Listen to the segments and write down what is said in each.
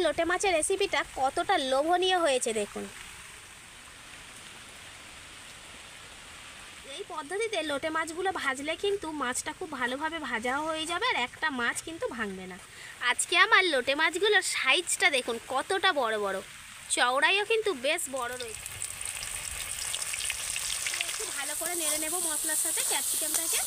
লোটে মাছের রেসিপিটা কতটা লোভনীয় হয়েছে দেখুন। এই পদ্ধতিতে লোটে মাছগুলো ভাজলে কিন্তু মাছটা খুব ভালোভাবে ভাজাও হয়ে যাবে আর একটা মাছ কিন্তু ভাঙবে না। আজকে আমার লোটে মাছগুলোর সাইজটা দেখুন কতটা বড় বড়, চওড়াইও কিন্তু বেশ বড় রয়েছে। একটু ভালো করে নেড়ে নেব মশলার সাথে ক্যাপসিকামটাকে।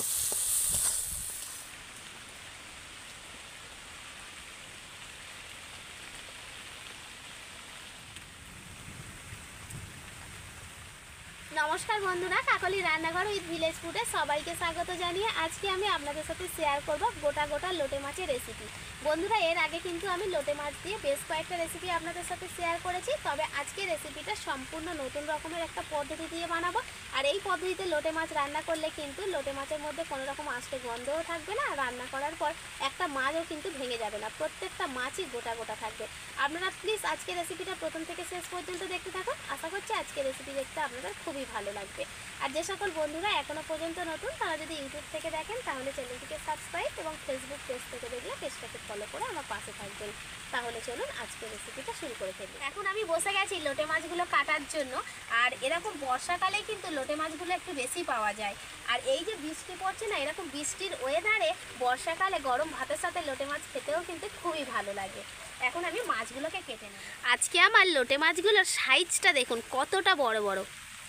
নমস্কার বন্ধুরা, কাকলি রান্নাঘর উইথ ভিলেজ ফুডে সবাইকে স্বাগত জানিয়ে আজকে আমি আপনাদের সাথে শেয়ার করব গোটা গোটা লোটে মাছের রেসিপি। বন্ধুরা, এর আগে কিন্তু আমি লোটে মাছ দিয়ে বেশ কয়েকটা রেসিপি আপনাদের সাথে শেয়ার করেছি, তবে আজকে রেসিপিটা সম্পূর্ণ নতুন রকমের একটা পদ্ধতি দিয়ে বানাবো। আর এই পদ্ধতিতে লোটে মাছ রান্না করলে কিন্তু লোটে মাছের মধ্যে কোনো রকম আস্তে গন্ধও থাকবে না, আর রান্না করার পর একটা মাছও কিন্তু ভেঙে যাবে না, প্রত্যেকটা মাছই গোটা গোটা থাকবে। আপনারা প্লিজ আজকে রেসিপিটা প্রথম থেকে শেষ পর্যন্ত দেখতে থাকুন। আশা করছি আজকে রেসিপি দেখতে আপনাদের খুবই ভালো লাগবে। আর যে সকল বন্ধুরা এখনো পর্যন্ত নতুন তারা যদি ইউটিউব থেকে দেখেন তাহলে চ্যানেলটিকে সাবস্ক্রাইব এবং ফেসবুক পেজ থেকে দেখলে পেজটাকে ফলো করে আমার পাশে থাকবেন। তাহলে চলুন আজকে রেসিপিটা শুরু করে ফেলি। এখন আমি বসে গেছি লোটে মাছগুলো কাটার জন্য। আর এরকম বর্ষাকালে কিন্তু লোটে মাছগুলো একটু বেশি পাওয়া যায়। আর এই যে বৃষ্টি পড়ছে না, এরকম বৃষ্টির ওয়েদারে বর্ষাকালে গরম ভাতের সাথে লোটে মাছ খেতেও কিন্তু খুবই ভালো লাগে। এখন আমি মাছগুলোকে কেটে নেব। আজকে আমার লোটে মাছগুলোর সাইজটা দেখুন কতটা বড় বড়,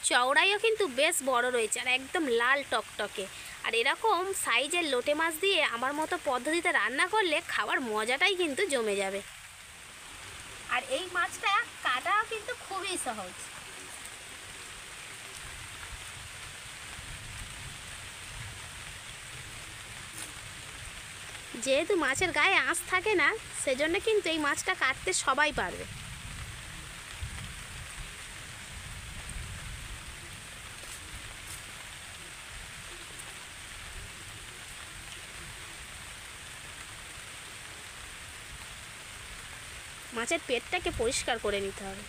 চওড়াইও কিন্তু বেশ বড় রয়েছে আর একদম লাল টকটকে। আর এরকম সাইজের লোটে মাছ দিয়ে আমার মতো পদ্ধতিতে রান্না করলে খাওয়ার মজাটাই কিন্তু জমে যাবে। আর এই মাছটা কাটাও কিন্তু খুবই সহজ। যেহেতু মাছের গায়ে আঁশ থাকে না, সেজন্য কিন্তু এই মাছটা কাটতে সবাই পারবে। মাছের পেটটাকে পরিষ্কার করে নিতে হবে।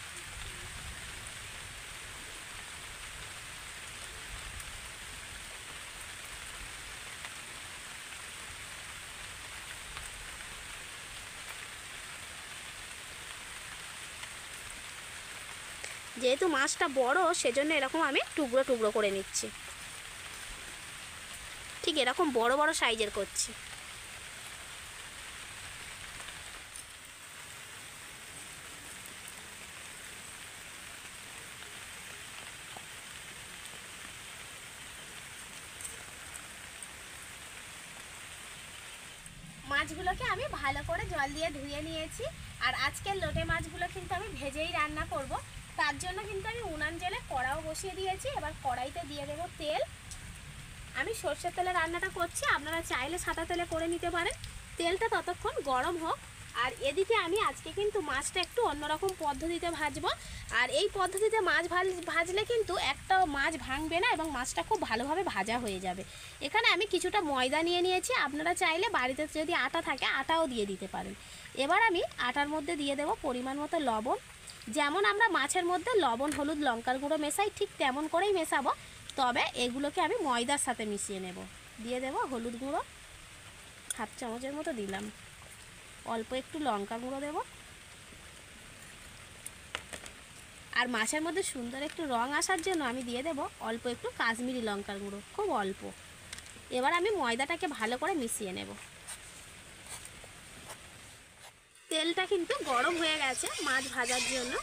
যেহেতু মাছটা বড় সেজন্য এরকম আমি টুকরো টুকরো করে নিচ্ছি, ঠিক এরকম বড় বড় সাইজের করছি। মাছগুলোকে আমি ভালো করে জল দিয়ে ধুয়ে নিয়েছি। আর আজকের লোটে মাছগুলো কিন্তু আমি ভেজেই রান্না করব। তার জন্য কিন্তু আমি উনান জেলে কড়াও বসিয়ে দিয়েছি। এবার কড়াইতে দিয়ে দেবো তেল। আমি সর্ষের তেলে রান্নাটা করছি, আপনারা চাইলে সাদা তেলে করে নিতে পারেন। তেলটা ততক্ষণ গরম হোক। আর এদিকে আমি আজকে কিন্তু মাছটা একটু অন্যরকম পদ্ধতিতে ভাজবো। আর এই পদ্ধতিতে মাছ ভাজলে কিন্তু একটাও মাছ ভাঙবে না এবং মাছটা খুব ভালোভাবে ভাজা হয়ে যাবে। এখানে আমি কিছুটা ময়দা নিয়ে নিয়েছি, আপনারা চাইলে বাড়িতে যদি আটা থাকে আটাও দিয়ে দিতে পারেন। এবার আমি আটার মধ্যে দিয়ে দেবো পরিমাণ মতো লবণ। যেমন আমরা মাছের মধ্যে লবণ হলুদ লঙ্কার গুঁড়ো মেশাই, ঠিক তেমন করেই মেশাবো, তবে এগুলোকে আমি ময়দার সাথে মিশিয়ে নেব। দিয়ে দেব হলুদ গুঁড়ো, হাফ চামচের মতো দিলাম। অল্প একটু লঙ্কা গুঁড়ো দেব। আর মাছের মধ্যে সুন্দর একটু রং আসার জন্য আমি দিয়ে দেব অল্প একটু কাশ্মীরি লঙ্কার গুঁড়ো, খুব অল্প। এবার আমি ময়দাটাকে ভালো করে মিশিয়ে নেব। তেলটা কিন্তু গরম হয়ে গেছে মাছ ভাজার জন্য।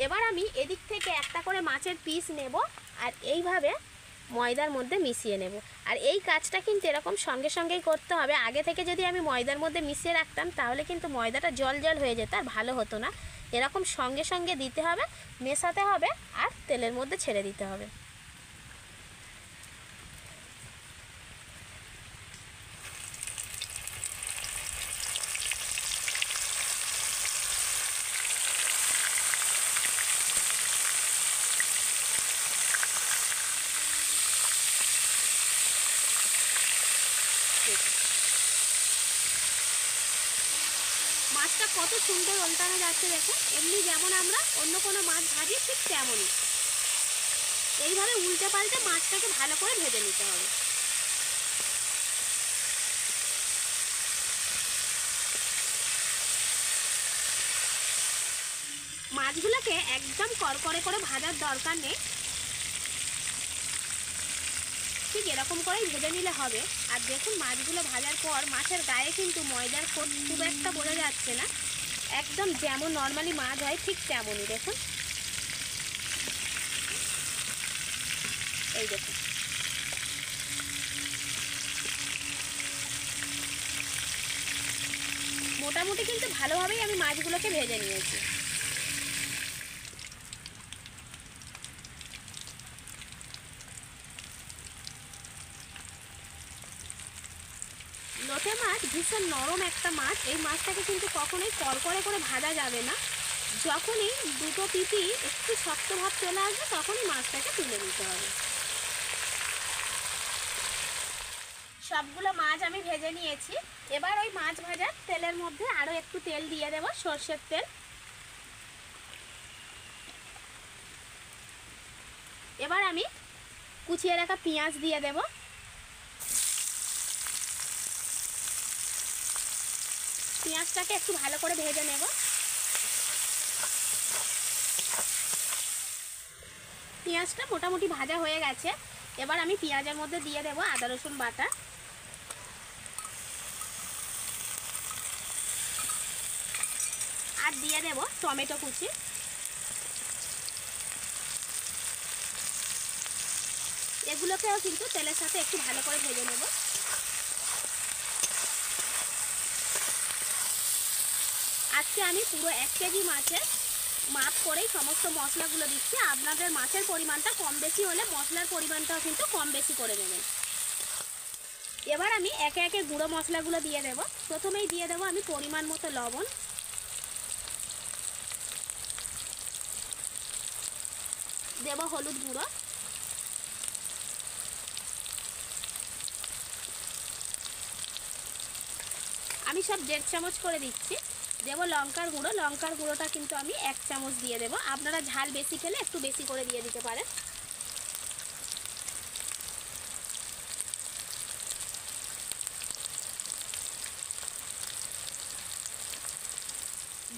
এবার আমি এদিক থেকে একটা করে মাছের পিস নেব আর এইভাবে ময়দার মধ্যে মিশিয়ে নেব। আর এই কাজটা কিন্তু এরকম সঙ্গে সঙ্গেই করতে হবে। আগে থেকে যদি আমি ময়দার মধ্যে মিশিয়ে রাখতাম তাহলে কিন্তু ময়দাটা জল জল হয়ে যেত আর ভালো হতো না। এরকম সঙ্গে সঙ্গে দিতে হবে, মেশাতে হবে আর তেলের মধ্যে ছেড়ে দিতে হবে। মাছটা কত সুন্দর উল্টানো যাচ্ছে দেখো। এমনি যেমন আমরা অন্য কোনো মাছ ভাজি ঠিক তেমনই এইভাবে উল্টে পাল্টে মাছটাকে ভালো করে ভেজে নিতে হবে। মাছগুলোকে একদম কড়কড়ে করে ভাজার দরকার নেই, ঠিক এরকম করেই ভেজে নিলে হবে। আর দেখুন মাছগুলো ভাজার পর মাছের গায়ে কিন্তু ময়দার কোট খুব একটা বোঝা যাচ্ছে না, একদম যেমন নর্মালি মাছ হয় ঠিক তেমনই। দেখুন এই দেখুন, মোটামুটি কিন্তু ভালোভাবেই আমি মাছগুলোকে ভেজে নিয়েছি। লোটে মাছ ভীষণ নরম একটা মাছ, এই মাছটাকে কিন্তু কখনোই কড়কড়ে করে ভাজা যাবে না। যখনই দুটো পিঠি একটু শক্ত ভাব চলে আসবে তখনই মাছটাকে তুলে নিতে হবে। সবগুলো মাছ আমি ভেজে নিয়েছি। এবার ওই মাছ ভাজার তেলের মধ্যে আরও একটু তেল দিয়ে দেব, সর্ষের তেল। এবার আমি কুচিয়ে রাখা পেঁয়াজ দিয়ে দেব। পেঁয়াজটাকে একটু ভালো করে ভেজে নেব। পেঁয়াজটা মোটামুটি ভাজা হয়ে গেছে। এবার আমি পেঁয়াজের মধ্যে দিয়ে দেব আদা রসুন বাটা, আর দিয়ে দেব টমেটো কুচি। এগুলোকেও কিন্তু তেলের সাথে একটু ভালো করে ভেজে নেব। আজকে আমি পুরো 1 কেজি মাছের মাপ করেই সমস্ত মশলাগুলো দিচ্ছি। আপনাদের মাছের পরিমাণটা কম বেশি হলে মশলার পরিমাণটাও কিন্তু কম বেশি করে নেবেন। এবার আমি একে একে গুঁড়ো মশলাগুলো দিয়ে দেব। প্রথমেই দিয়ে দেব আমি পরিমাণ মতো লবণ, দেব হলুদ গুঁড়ো, আমি সব 1.5 চামচ করে দিচ্ছি। দেব লঙ্কার গুঁড়ো, লঙ্কার গুঁড়োটা কিন্তু আমি 1 চামচ দিয়ে দেব। আপনারা ঝাল বেশি খেলে একটু বেশি করে দিয়ে দিতে পারেন।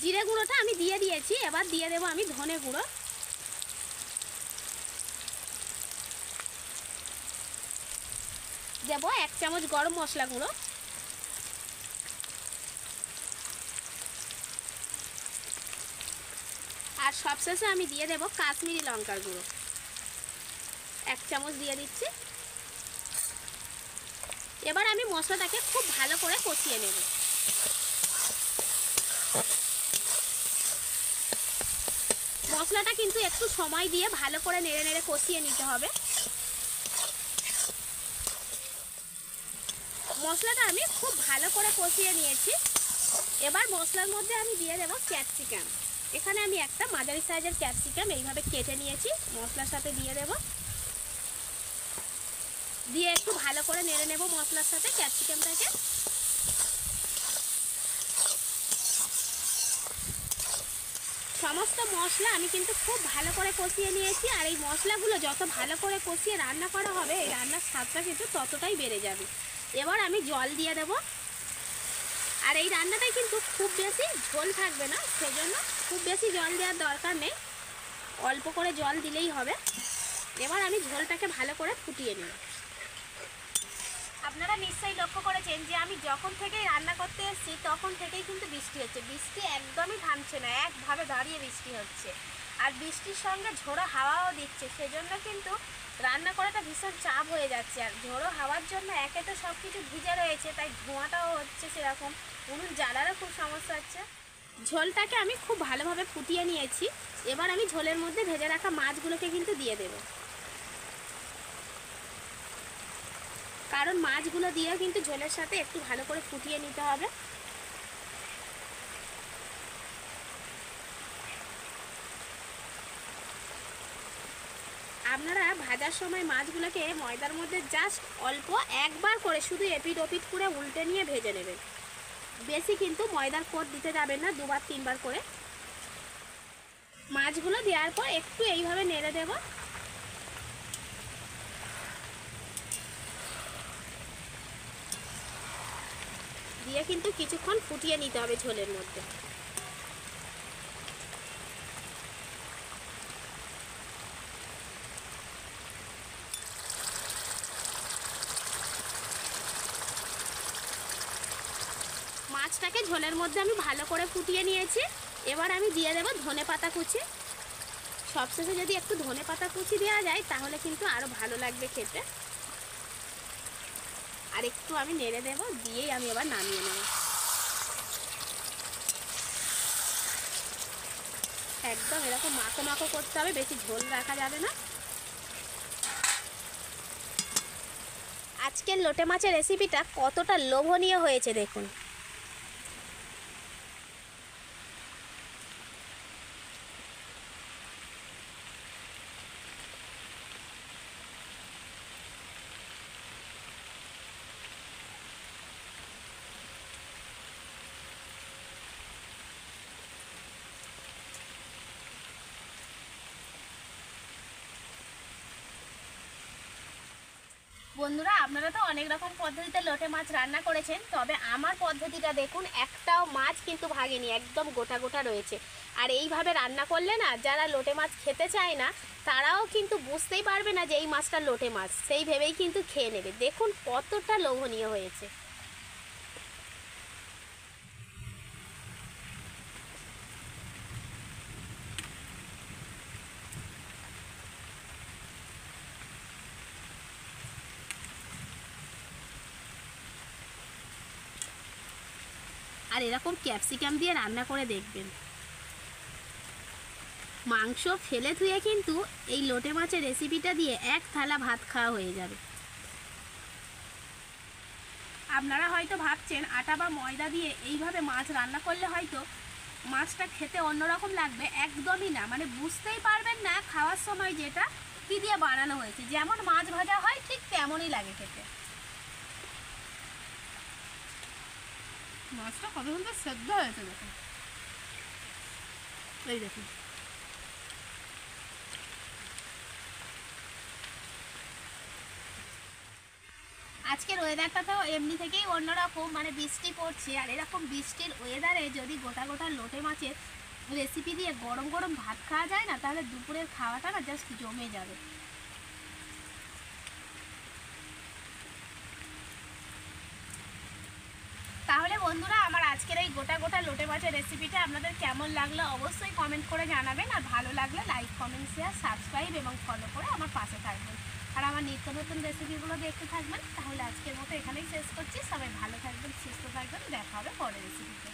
জিরে গুঁড়োটা আমি দিয়ে দিয়েছি। এবার দিয়ে দেব আমি ধনে গুঁড়ো, দেব 1 চামচ গরম মশলা গুঁড়ো, আর সবশেষে আমি দিয়ে দেব কাশ্মীরি লঙ্কার গুঁড়ো, 1 চামচ দিয়ে দিচ্ছি। এবার আমি মশলাটাকে খুব ভালো করে কষিয়ে নেব। মশলাটা কিন্তু একটু সময় দিয়ে ভালো করে নেড়ে নেড়ে কষিয়ে নিতে হবে। মশলাটা আমি খুব ভালো করে কষিয়ে নিয়েছি। এবার মশলার মধ্যে আমি দিয়ে দেব ক্যাপসিকাম। এখানে আমি একটা মাঝারি সাইজের ক্যাপসিকাম এইভাবে কেটে নিয়েছি, মশলার সাথে দিয়ে দেব। দিয়ে একটু ভালো করে নেড়ে নেব মশলার সাথে ক্যাপসিকামটাকে। সমস্ত মশলা আমি কিন্তু খুব ভালো করে কষিয়ে নিয়েছি। আর এই মশলাগুলো যত ভালো করে কষিয়ে রান্না করা হবে এই রান্নার স্বাদটা কিন্তু ততটাই বেড়ে যাবে। এবার আমি জল দিয়ে দেব। আর এই রান্নাটাই কিন্তু খুব বেশি ঝোল থাকবে না, সেজন্য খুব বেশি জল দেওয়ার দরকার নেই, অল্প করে জল দিলেই হবে। এবার আমি ঝোলটাকে ভালো করে ফুটিয়ে নিই। আপনারা নিশ্চয়ই লক্ষ্য করেছেন যে আমি যখন থেকেই রান্না করতে এসেছি তখন থেকেই কিন্তু বৃষ্টি হচ্ছে। বৃষ্টি একদমই থামছে না, একভাবে দাঁড়িয়ে বৃষ্টি হচ্ছে। আর বৃষ্টির সঙ্গে ঝোড়ো হাওয়াও দিচ্ছে, সেজন্য কিন্তু রান্না করাটা ভীষণ চাপ হয়ে যাচ্ছে। আর ঝোড়ো হাওয়ার জন্য একে তো সব কিছু ভিজে রয়েছে, তাই ধোঁয়াটাও হচ্ছে সেরকম, উনুন জ্বালারও খুব সমস্যা হচ্ছে। ঝোলটাকে আমি খুব ভালোভাবে ফুটিয়ে নিয়েছি। এবার আমি ঝোলের মধ্যে ভেজে রাখা মাছগুলোকে কিন্তু দিয়ে দেব, কারণ মাছগুলো দিয়ে কিন্তু ঝোলের সাথে একটু ভালো করে ফুটিয়ে নিতে হবে। আপনারা ভাজার সময় মাছগুলোকে ময়দার মধ্যে জাস্ট অল্প একবার করে শুধু এপিট ওপিট করে উল্টে নিয়ে ভেজে নেবেন, বেশি কিন্তু ময়দার কোট দিতে যাবেন না, 2বার 3বার করে। মাছগুলো দেওয়ার পর একটু এইভাবে নেড়ে দেব। দিয়ে কিন্তু কিছুক্ষণ ফুটিয়ে নিতে হবে ঝোলের মধ্যে। মাছটাকে ঝোলের মধ্যে আমি ভালো করে ফুটিয়ে নিয়েছি। এবার আমি দিয়ে দেবো ধনেপাতা কুচি। সবশেষে যদি একটু ধনেপাতা কুচি দেওয়া যায় তাহলে কিন্তু আরও ভালো লাগবে খেতে। আর একটু আমি নেড়ে দেবো, দিয়েই আমি এবার নামিয়ে নেব। একদম এরকম মাখো মাখো করতে হবে, বেশি ঝোল রাখা যাবে না। আজকের লোটে মাছের রেসিপিটা কতটা লোভনীয় হয়েছে দেখুন। বন্ধুরা, আপনারা তো অনেক রকম পদ্ধতিতে লোটে মাছ রান্না করেছেন, তবে আমার পদ্ধতিটা দেখুন, একটাও মাছ কিন্তু ভাগেনি, একদম গোটা গোটা রয়েছে। আর এইভাবে রান্না করলে না, যারা লোটে মাছ খেতে চায় না তারাও কিন্তু বুঝতেই পারবে না যে এই মাছটা লোটে মাছ, সেই ভেবেই কিন্তু খেয়ে নেবে। দেখুন কতটা লোভনীয় হয়েছে। আর এরকম ক্যাপসিকাম দিয়ে রান্না করে দেখবেন, মাংস ফেলে ধুয়ে কিন্তু এই লোটে মাছের রেসিপিটা দিয়ে এক থালা ভাত খাওয়া হয়ে যাবে। আপনারা হয়তো ভাবছেন আটা বা ময়দা দিয়ে এইভাবে মাছ রান্না করলে হয়তো মাছটা খেতে অন্যরকম লাগবে। একদমই না, মানে বুঝতেই পারবেন না খাওয়ার সময় যেটা কি দিয়ে বানানো হয়েছে। যেমন মাছ ভাজা হয় ঠিক তেমনই লাগে খেতে। মাছটা কত সুন্দর সেদ্ধ হয়েছে দেখুন, এই দেখুন। আজকের ওয়েদারটা তো এমনি থেকেই অন্যরকম, মানে বৃষ্টি পড়ছে। আর এরকম বৃষ্টির ওয়েদারে যদি গোটা গোটা লোটে মাছের রেসিপি দিয়ে গরম গরম ভাত খাওয়া যায় না, তাহলে দুপুরের খাওয়াটা না জাস্ট জমে যাবে। তাহলে বন্ধুরা, আমার আজকের এই গোটা গোটা লোটে মাছের রেসিপিটা আপনাদের কেমন লাগলো অবশ্যই কমেন্ট করে জানাবেন। আর ভালো লাগলে লাইক, কমেন্ট, শেয়ার, সাবস্ক্রাইব এবং ফলো করে আমার পাশে থাকবেন। আর আমার নিত্য নতুন রেসিপিগুলো দেখতে থাকবেন। তাহলে আজকের মতো এখানেই শেষ করছি। সবাই ভালো থাকবেন, সুস্থ থাকবেন, দেখা হবে পরের রেসিপিতে।